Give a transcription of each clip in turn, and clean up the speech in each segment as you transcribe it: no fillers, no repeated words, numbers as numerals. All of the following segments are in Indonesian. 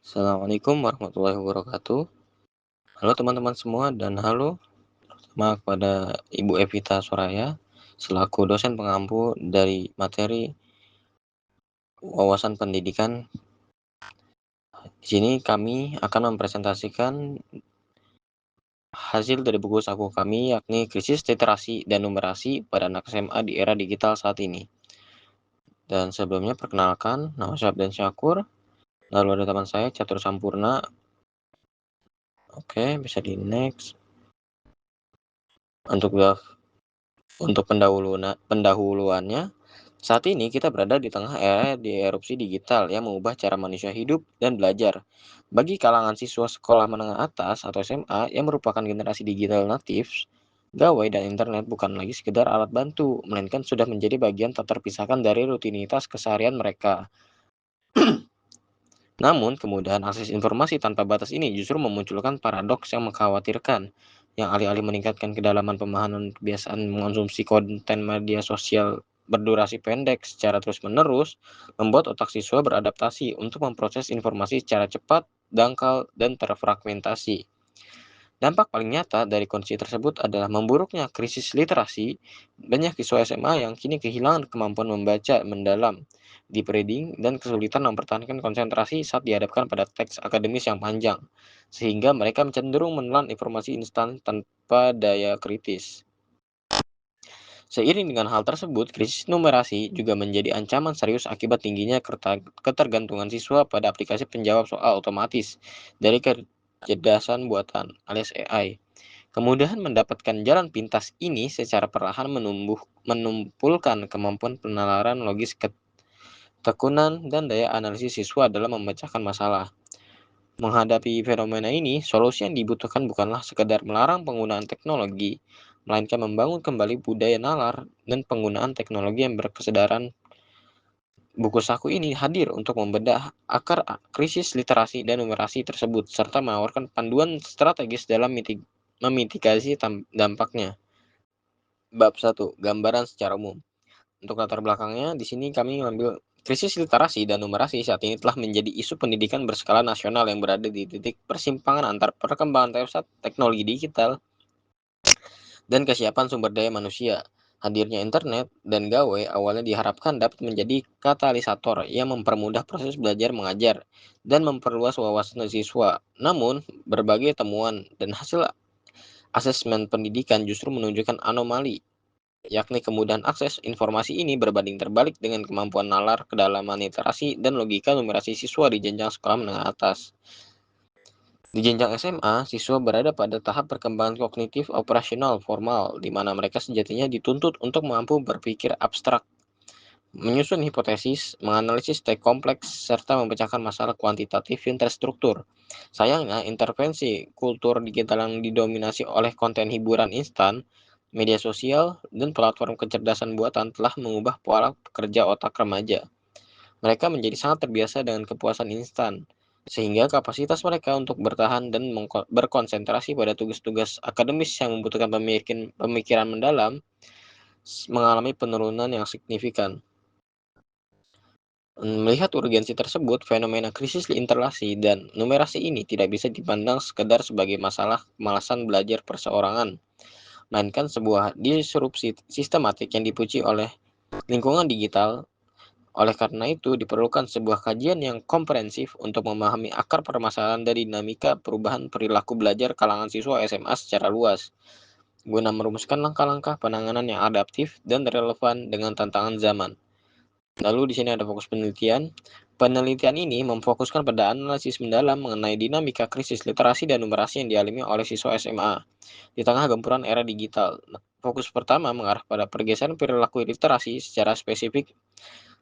Assalamualaikum warahmatullahi wabarakatuh. Halo teman-teman semua dan halo terutama kepada Ibu Evita Soraya selaku dosen pengampu dari materi wawasan pendidikan. Di sini kami akan mempresentasikan hasil dari buku saku kami yakni Krisis Literasi dan Numerasi pada anak SMA di era digital saat ini. Dan sebelumnya perkenalkan, nama saya Abdan Syakur, lalu ada teman saya Catur Sampurna. Oke, bisa di next. Untuk pendahuluannya, saat ini kita berada di tengah era erupsi digital yang mengubah cara manusia hidup dan belajar. Bagi kalangan siswa sekolah menengah atas atau SMA yang merupakan generasi digital natif, gawai dan internet bukan lagi sekedar alat bantu, melainkan sudah menjadi bagian tak terpisahkan dari rutinitas keseharian mereka. Namun, kemudahan akses informasi tanpa batas ini justru memunculkan paradoks yang mengkhawatirkan, yang alih-alih meningkatkan kedalaman pemahaman kebiasaan mengonsumsi konten media sosial berdurasi pendek secara terus-menerus, membuat otak siswa beradaptasi untuk memproses informasi secara cepat, dangkal, dan terfragmentasi. Dampak paling nyata dari kondisi tersebut adalah memburuknya krisis literasi. Banyak siswa SMA yang kini kehilangan kemampuan membaca mendalam, deep reading, dan kesulitan mempertahankan konsentrasi saat dihadapkan pada teks akademis yang panjang, sehingga mereka cenderung menelan informasi instan tanpa daya kritis. Seiring dengan hal tersebut, krisis numerasi juga menjadi ancaman serius akibat tingginya ketergantungan siswa pada aplikasi penjawab soal otomatis dari kecerdasan buatan alias AI. Kemudahan mendapatkan jalan pintas ini secara perlahan menumpulkan kemampuan penalaran logis, ketekunan, dan daya analisis siswa dalam memecahkan masalah. Menghadapi fenomena ini, solusi yang dibutuhkan bukanlah sekedar melarang penggunaan teknologi, melainkan membangun kembali budaya nalar dan penggunaan teknologi yang berkesedaran. Buku saku ini hadir untuk membedah akar krisis literasi dan numerasi tersebut, serta menawarkan panduan strategis dalam memitigasi dampaknya. Bab 1. Gambaran secara umum. Untuk latar belakangnya, di sini kami mengambil krisis literasi dan numerasi saat ini telah menjadi isu pendidikan berskala nasional yang berada di titik persimpangan antar perkembangan pesat teknologi digital dan kesiapan sumber daya manusia. Hadirnya internet dan gawai awalnya diharapkan dapat menjadi katalisator yang mempermudah proses belajar mengajar dan memperluas wawasan siswa. Namun, berbagai temuan dan hasil asesmen pendidikan justru menunjukkan anomali, yakni kemudahan akses informasi ini berbanding terbalik dengan kemampuan nalar, kedalaman literasi, dan logika numerasi siswa di jenjang sekolah menengah atas. Di jenjang SMA, siswa berada pada tahap perkembangan kognitif operasional formal, di mana mereka sejatinya dituntut untuk mampu berpikir abstrak, menyusun hipotesis, menganalisis teks kompleks, serta memecahkan masalah kuantitatif yang terstruktur. Sayangnya, intervensi kultur digital yang didominasi oleh konten hiburan instan, media sosial, dan platform kecerdasan buatan telah mengubah pola kerja otak remaja. Mereka menjadi sangat terbiasa dengan kepuasan instan, sehingga kapasitas mereka untuk bertahan dan berkonsentrasi pada tugas-tugas akademis yang membutuhkan pemikiran mendalam mengalami penurunan yang signifikan. Melihat urgensi tersebut, fenomena krisis literasi dan numerasi ini tidak bisa dipandang sekedar sebagai masalah kemalasan belajar perseorangan, melainkan sebuah disrupsi sistematik yang dipuji oleh lingkungan digital. Oleh karena itu, diperlukan sebuah kajian yang komprehensif untuk memahami akar permasalahan dari dinamika perubahan perilaku belajar kalangan siswa SMA secara luas, guna merumuskan langkah-langkah penanganan yang adaptif dan relevan dengan tantangan zaman. Lalu di sini ada fokus penelitian. Penelitian ini memfokuskan pada analisis mendalam mengenai dinamika krisis literasi dan numerasi yang dialami oleh siswa SMA di tengah gempuran era digital. Fokus pertama mengarah pada pergeseran perilaku literasi secara spesifik,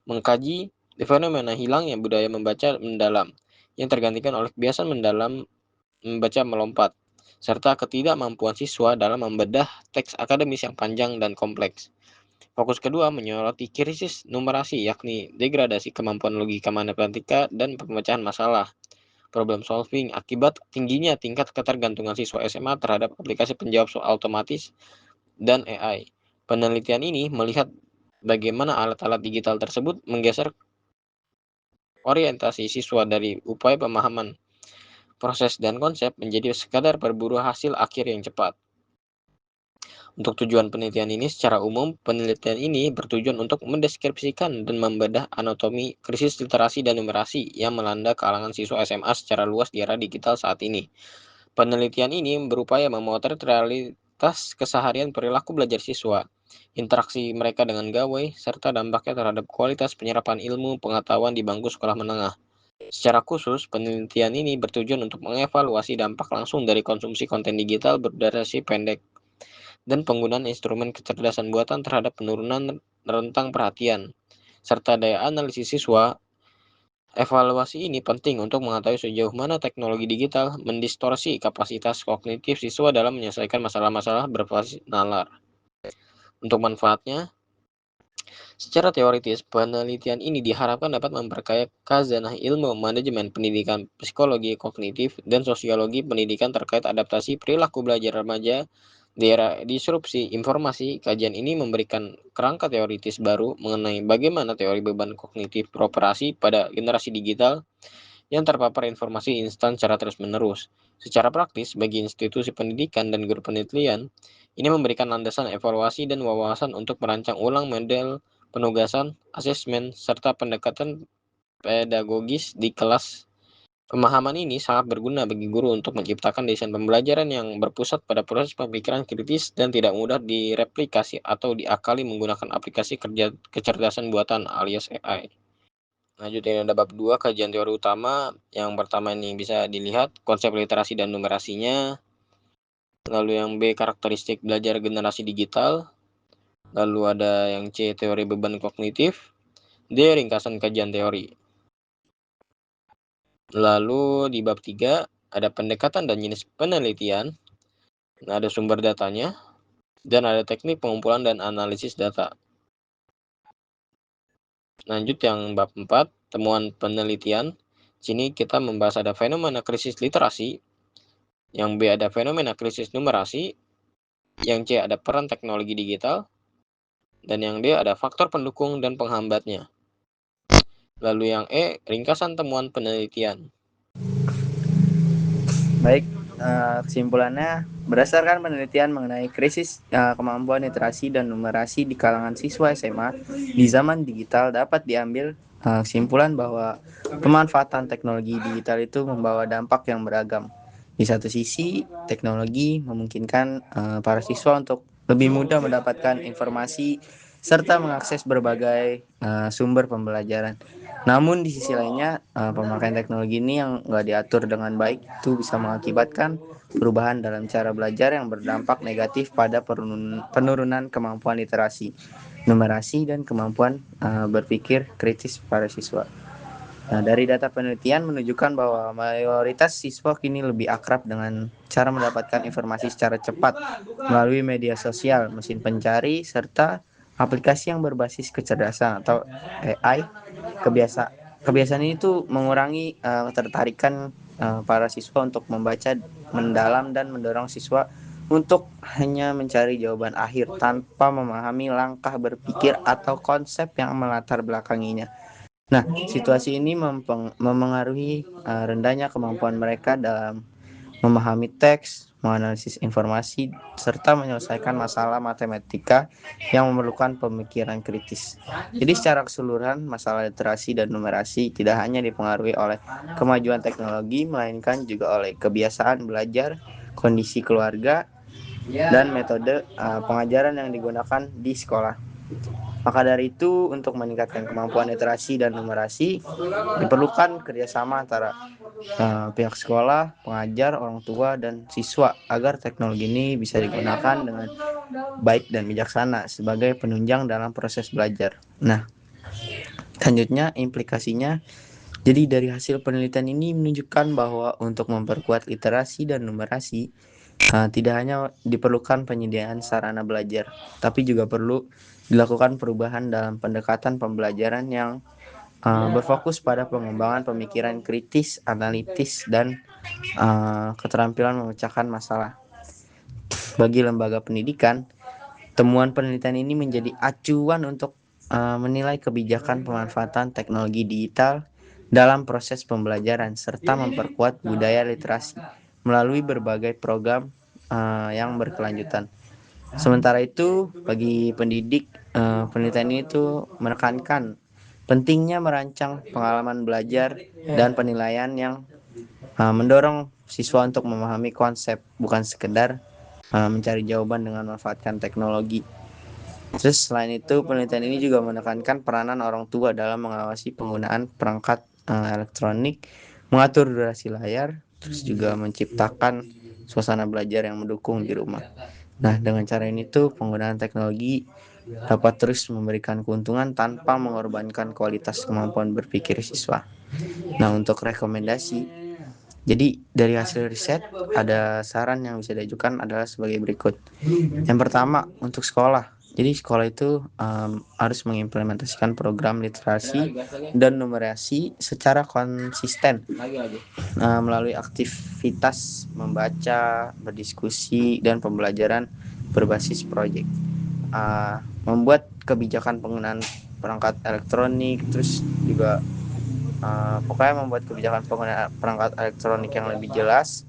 mengkaji fenomena hilangnya budaya membaca mendalam yang tergantikan oleh kebiasaan mendalam membaca melompat, serta ketidakmampuan siswa dalam membedah teks akademis yang panjang dan kompleks. Fokus kedua menyoroti krisis numerasi, yakni degradasi kemampuan logika matematika dan pemecahan masalah, problem solving, akibat tingginya tingkat ketergantungan siswa SMA terhadap aplikasi penjawab soal otomatis dan AI. Penelitian ini melihat bagaimana alat-alat digital tersebut menggeser orientasi siswa dari upaya pemahaman proses dan konsep menjadi sekadar berburu hasil akhir yang cepat. Untuk tujuan penelitian ini, secara umum, penelitian ini bertujuan untuk mendeskripsikan dan membedah anatomi krisis literasi dan numerasi yang melanda kalangan siswa SMA secara luas di era digital saat ini. Penelitian ini berupaya memotret realitas keseharian perilaku belajar siswa, interaksi mereka dengan gawai, serta dampaknya terhadap kualitas penyerapan ilmu pengetahuan di bangku sekolah menengah. Secara khusus, penelitian ini bertujuan untuk mengevaluasi dampak langsung dari konsumsi konten digital berdurasi pendek dan penggunaan instrumen kecerdasan buatan terhadap penurunan rentang perhatian, serta daya analisis siswa. Evaluasi ini penting untuk mengetahui sejauh mana teknologi digital mendistorsi kapasitas kognitif siswa dalam menyelesaikan masalah-masalah berbasis nalar. Untuk manfaatnya, secara teoritis, penelitian ini diharapkan dapat memperkaya khazanah ilmu manajemen pendidikan, psikologi kognitif, dan sosiologi pendidikan terkait adaptasi perilaku belajar remaja di era disrupsi informasi. Kajian ini memberikan kerangka teoritis baru mengenai bagaimana teori beban kognitif beroperasi pada generasi digital yang terpapar informasi instan secara terus-menerus. Secara praktis, bagi institusi pendidikan dan guru penelitian, ini memberikan landasan evaluasi dan wawasan untuk merancang ulang model penugasan, asesmen, serta pendekatan pedagogis di kelas. Pemahaman ini sangat berguna bagi guru untuk menciptakan desain pembelajaran yang berpusat pada proses pemikiran kritis dan tidak mudah direplikasi atau diakali menggunakan aplikasi kerja kecerdasan buatan alias AI. Lanjut ini ada bab 2 kajian teori utama. Yang pertama ini bisa dilihat konsep literasi dan numerasinya. Lalu yang B karakteristik belajar generasi digital. Lalu ada yang C teori beban kognitif. D ringkasan kajian teori. Lalu di bab 3 ada pendekatan dan jenis penelitian. Nah, ada sumber datanya dan ada teknik pengumpulan dan analisis data. Lanjut yang bab 4 temuan penelitian. Sini kita membahas ada fenomena krisis literasi. Yang B ada fenomena krisis numerasi, yang C ada peran teknologi digital, dan yang D ada faktor pendukung dan penghambatnya. Lalu yang E, ringkasan temuan penelitian. Baik, kesimpulannya berdasarkan penelitian mengenai krisis kemampuan literasi dan numerasi di kalangan siswa SMA di zaman digital dapat diambil kesimpulan bahwa pemanfaatan teknologi digital itu membawa dampak yang beragam. Di satu sisi, teknologi memungkinkan para siswa untuk lebih mudah mendapatkan informasi serta mengakses berbagai sumber pembelajaran. Namun di sisi lainnya, pemakaian teknologi ini yang nggak diatur dengan baik itu bisa mengakibatkan perubahan dalam cara belajar yang berdampak negatif pada penurunan kemampuan literasi, numerasi, dan kemampuan berpikir kritis para siswa. Nah, dari data penelitian menunjukkan bahwa mayoritas siswa kini lebih akrab dengan cara mendapatkan informasi secara cepat melalui media sosial, mesin pencari, serta aplikasi yang berbasis kecerdasan atau AI. Kebiasaan ini tuh mengurangi ketertarikan para siswa untuk membaca mendalam dan mendorong siswa untuk hanya mencari jawaban akhir tanpa memahami langkah berpikir atau konsep yang melatar belakanginya. Nah, situasi ini memengaruhi rendahnya kemampuan mereka dalam memahami teks, menganalisis informasi, serta menyelesaikan masalah matematika yang memerlukan pemikiran kritis. Jadi secara keseluruhan, masalah literasi dan numerasi tidak hanya dipengaruhi oleh kemajuan teknologi, melainkan juga oleh kebiasaan belajar, kondisi keluarga, dan metode pengajaran yang digunakan di sekolah. Maka dari itu, untuk meningkatkan kemampuan literasi dan numerasi, diperlukan kerjasama antara pihak sekolah, pengajar, orang tua, dan siswa agar teknologi ini bisa digunakan dengan baik dan bijaksana sebagai penunjang dalam proses belajar. Nah, selanjutnya implikasinya, jadi dari hasil penelitian ini menunjukkan bahwa untuk memperkuat literasi dan numerasi, tidak hanya diperlukan penyediaan sarana belajar, tapi juga perlu dilakukan perubahan dalam pendekatan pembelajaran yang berfokus pada pengembangan pemikiran kritis, analitis, dan keterampilan memecahkan masalah. Bagi lembaga pendidikan, temuan penelitian ini menjadi acuan untuk menilai kebijakan pemanfaatan teknologi digital dalam proses pembelajaran serta memperkuat budaya literasi melalui berbagai program yang berkelanjutan. Sementara itu, bagi pendidik, penelitian ini tuh menekankan pentingnya merancang pengalaman belajar dan penilaian yang mendorong siswa untuk memahami konsep, bukan sekedar mencari jawaban dengan memanfaatkan teknologi. Terus selain itu, penelitian ini juga menekankan peranan orang tua dalam mengawasi penggunaan perangkat elektronik, mengatur durasi layar, terus juga menciptakan suasana belajar yang mendukung di rumah. Nah, dengan cara ini tuh penggunaan teknologi dapat terus memberikan keuntungan tanpa mengorbankan kualitas kemampuan berpikir siswa. Nah, untuk rekomendasi, jadi dari hasil riset ada saran yang bisa diajukan adalah sebagai berikut. Yang pertama, untuk sekolah. Jadi sekolah itu harus mengimplementasikan program literasi dan numerasi secara konsisten melalui aktivitas membaca, berdiskusi, dan pembelajaran berbasis proyek. Membuat kebijakan penggunaan perangkat elektronik, terus juga pokoknya membuat kebijakan penggunaan perangkat elektronik yang lebih jelas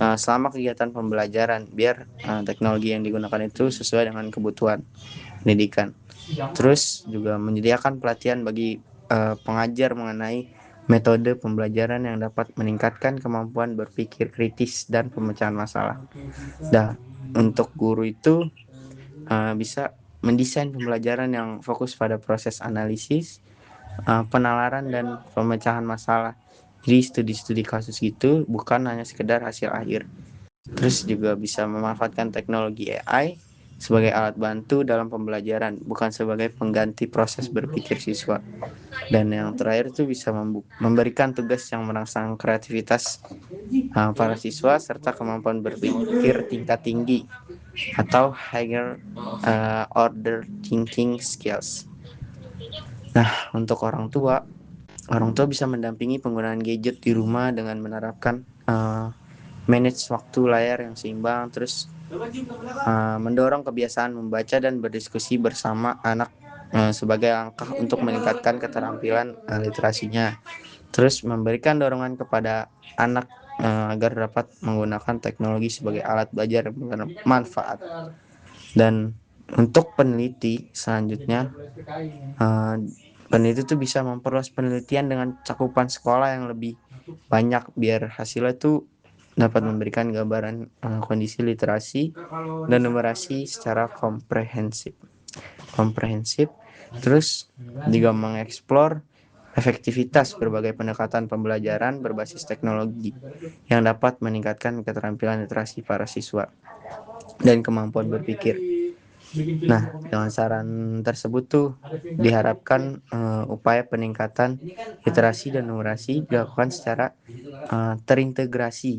selama kegiatan pembelajaran, biar teknologi yang digunakan itu sesuai dengan kebutuhan pendidikan. Terus juga menyediakan pelatihan bagi pengajar mengenai metode pembelajaran yang dapat meningkatkan kemampuan berpikir kritis dan pemecahan masalah. Nah, untuk guru itu bisa mendesain pembelajaran yang fokus pada proses analisis, penalaran, dan pemecahan masalah. Jadi studi-studi kasus gitu bukan hanya sekedar hasil akhir. Terus juga bisa memanfaatkan teknologi AI sebagai alat bantu dalam pembelajaran, bukan sebagai pengganti proses berpikir siswa. Dan yang terakhir itu bisa memberikan tugas yang merangsang kreativitas para siswa serta kemampuan berpikir tingkat tinggi atau higher order thinking skills. Nah, untuk orang tua bisa mendampingi penggunaan gadget di rumah dengan menerapkan manage waktu layar yang seimbang, terus mendorong kebiasaan membaca dan berdiskusi bersama anak sebagai langkah untuk meningkatkan keterampilan literasinya. Terus memberikan dorongan kepada anak agar dapat menggunakan teknologi sebagai alat belajar yang bermanfaat. Dan untuk peneliti selanjutnya, peneliti itu bisa memperluas penelitian dengan cakupan sekolah yang lebih banyak biar hasilnya itu dapat memberikan gambaran kondisi literasi dan numerasi secara komprehensif. Terus juga mengeksplor efektivitas berbagai pendekatan pembelajaran berbasis teknologi yang dapat meningkatkan keterampilan literasi para siswa dan kemampuan berpikir. Nah, dengan saran tersebut tuh diharapkan upaya peningkatan literasi dan numerasi dilakukan secara terintegrasi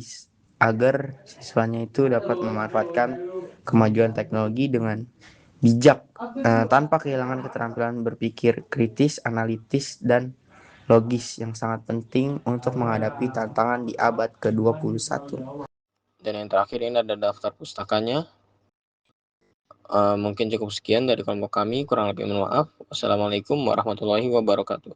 agar siswanya itu dapat memanfaatkan kemajuan teknologi dengan bijak tanpa kehilangan keterampilan berpikir kritis, analitis, dan logis yang sangat penting untuk menghadapi tantangan di abad ke-21. Dan yang terakhir ini ada daftar pustakanya. Mungkin cukup sekian dari kelompok kami, kurang lebih mohon maaf. Wassalamualaikum warahmatullahi wabarakatuh.